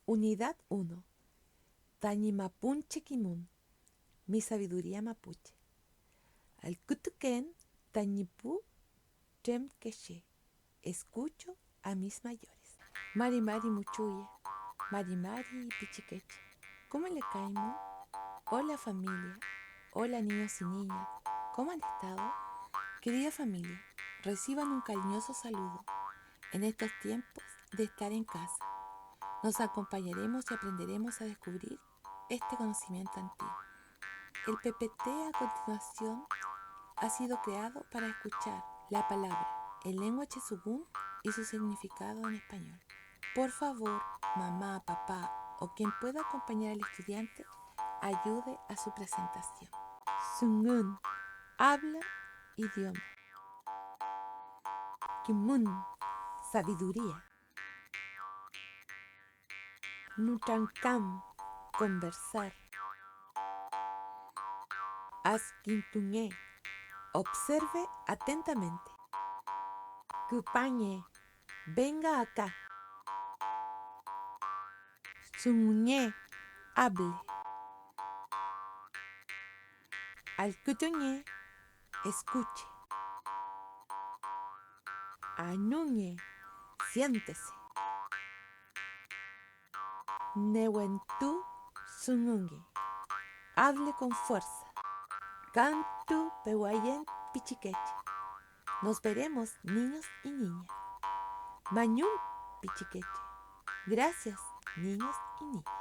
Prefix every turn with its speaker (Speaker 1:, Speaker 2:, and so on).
Speaker 1: Unidad 1. Tañimapunche Kimun. Mi sabiduría mapuche. Al kutuken tañipu trem queche. Escucho a mis mayores. Mari Mari Muchuya. Mari Mari Pichiqueche. ¿Cómo le caemos? Hola familia. Hola niños y niñas. ¿Cómo han estado? Querida familia, reciban un cariñoso saludo en estos tiempos de estar en casa. Nos acompañaremos y aprenderemos a descubrir este conocimiento antiguo. El PPT a continuación ha sido creado para escuchar la palabra en lengua chezugún y su significado en español. Por favor, mamá, papá o quien pueda acompañar al estudiante, ayude a su presentación. Sungun, habla idioma. Kimun, sabiduría. Nutrancam, conversar. Asquintuñé, observe atentamente. Cupañe, venga acá. Sumuñé, hable. Alcutuñé, escuche. Anuñe, siéntese. Nehuentú, sunungue, hable con fuerza. Cantu, pehuayen, pichiqueche. Nos veremos, niños y niñas. Mañún, pichiqueche. Gracias, niños y niñas.